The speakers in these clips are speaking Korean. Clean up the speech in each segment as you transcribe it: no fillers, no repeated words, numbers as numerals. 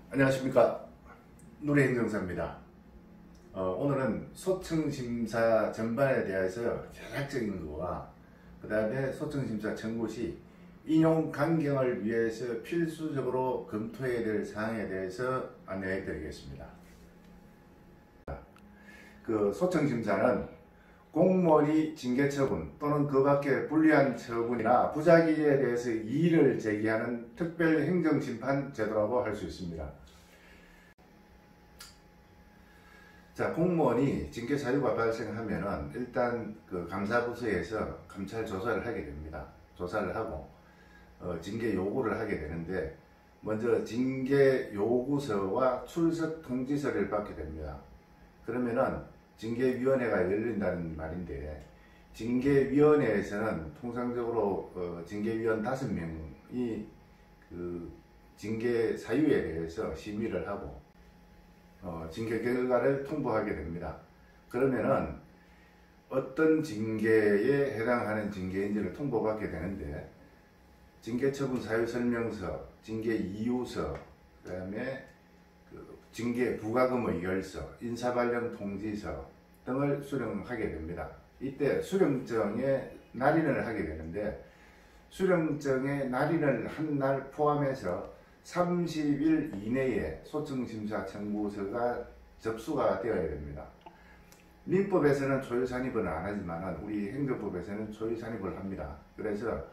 안녕하십니까, 누리행정사입니다. 오늘은 소청심사 전반에 대해서 대략적인 거와 그 다음에 소청심사 청구 시 인용 강경을 위해서 필수적으로 검토해야 될 사항에 대해서 안내해 드리겠습니다. 그 소청심사는 공무원이 징계처분 또는 그 밖에 불리한 처분이나 부작위에 대해서 이의를 제기하는 특별행정심판 제도라고 할 수 있습니다. 자, 공무원이 징계 사유가 발생하면은 일단 그 감사부서에서 감찰 조사를 하게 됩니다. 조사를 하고 징계 요구를 하게 되는데, 먼저 징계 요구서와 출석 통지서를 받게 됩니다. 그러면은 징계위원회가 열린다는 말인데, 징계위원회에서는 통상적으로 징계위원 5명이 그 징계 사유에 대해서 심의를 하고 징계 결과를 통보하게 됩니다. 그러면은 어떤 징계에 해당하는 징계인지를 통보받게 되는데, 징계처분 사유설명서, 징계 이유서, 그 다음에 징계 부과금 의결서, 인사발령 통지서 등을 수령하게 됩니다. 이때 수령정에 날인을 하게 되는데, 수령정에 날인을 한 날 포함해서 30일 이내에 소청심사 청구서가 접수가 되어야 됩니다. 민법에서는 초유산입을 안 하지만 우리 행정법에서는 초유산입을 합니다. 그래서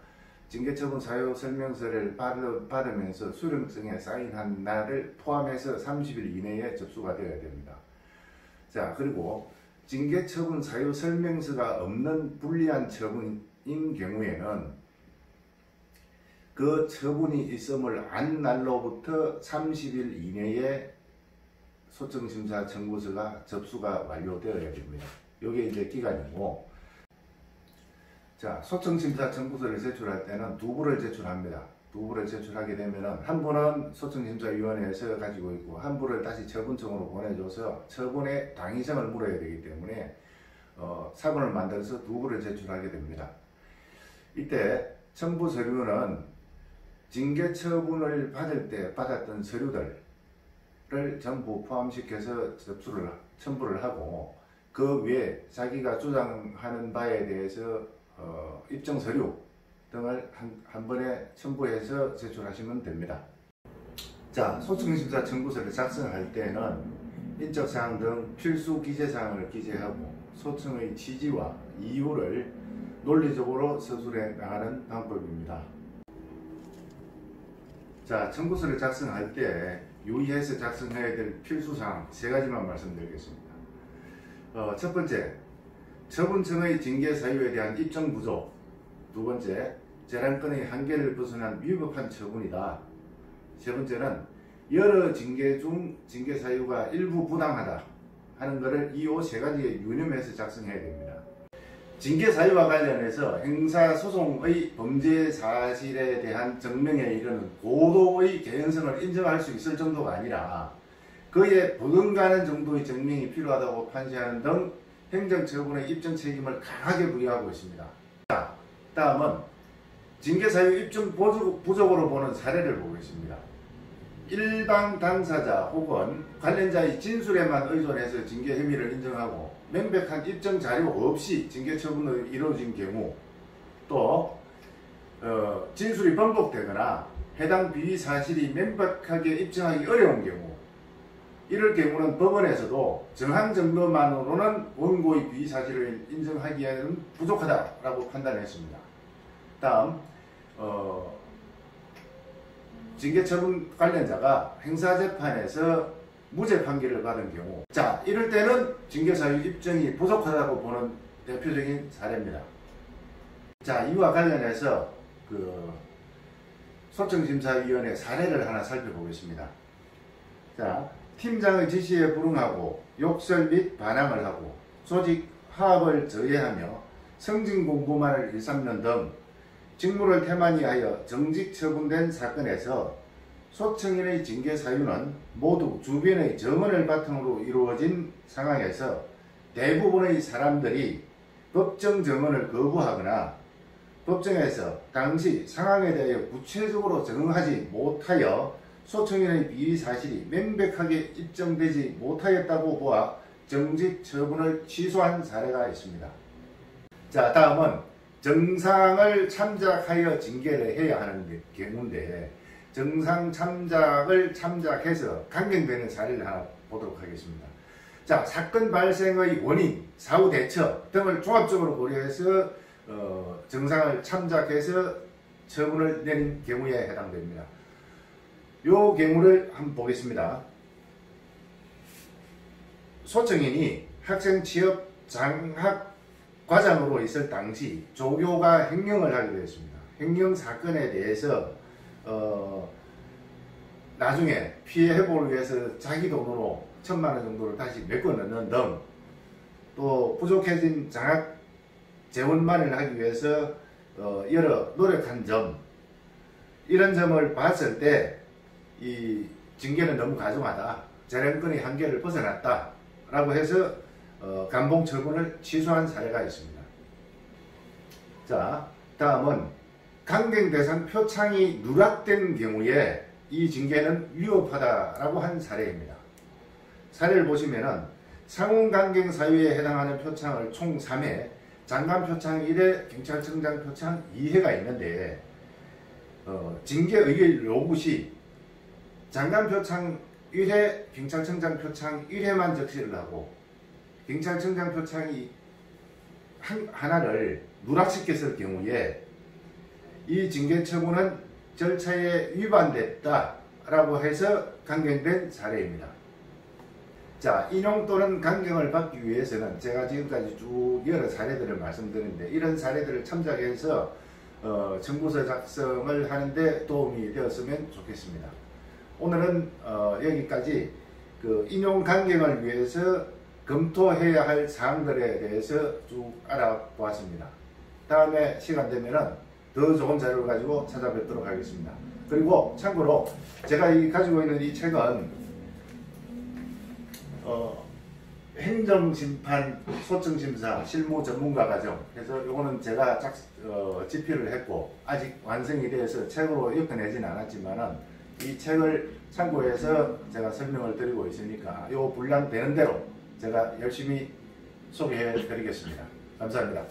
징계처분 사유 설명서를 받으면서 수령증에 사인한 날을 포함해서 30일 이내에 접수가 되어야 됩니다. 자, 그리고 징계처분 사유 설명서가 없는 불리한 처분인 경우에는 그 처분이 있음을 안 날로부터 30일 이내에 소청심사 청구서가 접수가 완료되어야 됩니다. 이게 이제 기간이고, 자, 소청심사 청구서를 제출할 때는 두 부를 제출합니다. 두 부를 제출하게 되면은 한 부는 소청심사위원회에서 가지고 있고, 한 부를 다시 처분청으로 보내줘서 처분의 당위성을 물어야 되기 때문에 사본을 만들어서 두 부를 제출하게 됩니다. 이때 첨부 서류는 징계 처분을 받을 때 받았던 서류들을 전부 포함시켜서 첨부를 하고, 그 외에 자기가 주장하는 바에 대해서 입증 서류 등을 한 번에 첨부해서 제출하시면 됩니다. 자, 소청심사 청구서를 작성할 때는 인적사항 등 필수 기재사항을 기재하고 소청의 취지와 이유를 논리적으로 서술해 나가는 방법입니다. 자, 청구서를 작성할 때 유의해서 작성해야 될 필수사항 3가지만 말씀드리겠습니다. 첫 번째, 처분청의 징계 사유에 대한 입증 부족. 두 번째, 재량권의 한계를 벗어난 위법한 처분이다. 세 번째는 여러 징계 중 징계 사유가 일부 부당하다 하는 것을 이 3가지에 유념해서 작성해야 됩니다. 징계 사유와 관련해서 형사소송의 범죄 사실에 대한 증명에 이르는 고도의 개연성을 인정할 수 있을 정도가 아니라 그에 버금가는 정도의 증명이 필요하다고 판시하는 등 행정처분의 입증 책임을 강하게 부여하고 있습니다. 자, 다음은 징계 사유 입증 부족으로 보는 사례를 보겠습니다. 일방 당사자 혹은 관련자의 진술에만 의존해서 징계 혐의를 인정하고 명백한 입증 자료 없이 징계 처분이 이루어진 경우, 또 진술이 번복되거나 해당 비위 사실이 명백하게 입증하기 어려운 경우, 이럴 경우는 법원에서도 정황 정도만으로는 원고의 비위 사실을 인정하기에는 부족하다라고 판단했습니다. 다음, 징계처분 관련자가 행사재판에서 무죄 판결을 받은 경우, 자, 이럴 때는 징계사유 입증이 부족하다고 보는 대표적인 사례입니다. 자, 이와 관련해서 소청심사위원회 사례를 하나 살펴보겠습니다. 자, 팀장의 지시에 불응하고 욕설 및 반항을 하고 조직 화합을 저해하며 성진 공고만을 일삼는 등 직무를 태만히 하여 정직 처분된 사건에서 소청인의 징계 사유는 모두 주변의 정언을 바탕으로 이루어진 상황에서 대부분의 사람들이 법정 정언을 거부하거나 법정에서 당시 상황에 대해 구체적으로 적응하지 못하여 소청인의 비리 사실이 명백하게 입증되지 못하였다고 보아 정직 처분을 취소한 사례가 있습니다. 자, 다음은 정상을 참작하여 징계를 해야 하는 경우인데 정상 참작을 참작해서 강경되는 사례를 하나 보도록 하겠습니다. 자, 사건 발생의 원인, 사후 대처 등을 종합적으로 고려해서 정상을 참작해서 처분을 내린 경우에 해당됩니다. 요 경우를 한번 보겠습니다. 소청인이 학생 취업 장학 과장으로 있을 당시 조교가 횡령을 하게 되었습니다. 횡령 사건에 대해서 나중에 피해 회복을 위해서 자기 돈으로 1,000만 원 정도를 다시 메꿔 넣는 등 또 부족해진 장학 재원 마련을 하기 위해서 여러 노력한 점, 이런 점을 봤을 때 이 징계는 너무 가중하다, 재량권의 한계를 벗어났다 라고 해서 감봉 처분을 취소한 사례가 있습니다. 자, 다음은 강경 대상 표창이 누락된 경우에 이 징계는 위법하다라고 한 사례입니다. 사례를 보시면은 상훈 강경 사유에 해당하는 표창을 총 3회, 장관 표창 1회, 경찰청장 표창 2회가 있는데 징계 의결 요구 시 장관 표창 1회, 경찰청장 표창 1회만 적시를 하고 경찰청장 표창이 하나를 누락시켰을 경우에 이 징계 처분은 절차에 위반됐다라고 해서 강경된 사례입니다. 자, 인용 또는 강경을 받기 위해서는 제가 지금까지 쭉 여러 사례들을 말씀드렸는데 이런 사례들을 참작해서 청구서 작성을 하는데 도움이 되었으면 좋겠습니다. 오늘은 여기까지 그 인용 강경을 위해서 검토해야 할 사항들에 대해서 쭉 알아보았습니다. 다음에 시간 되면은 더 좋은 자료를 가지고 찾아뵙도록 하겠습니다. 그리고 참고로 제가 가지고 있는 이 책은 행정심판 소청심사 실무 전문가 과정, 그래서 이거는 제가 집필을 했고 아직 완성이 되어서 책으로 엮어내지는 않았지만은 이 책을 참고해서 제가 설명을 드리고 있으니까 요 분량 되는 대로 제가 열심히 소개해 드리겠습니다. 감사합니다.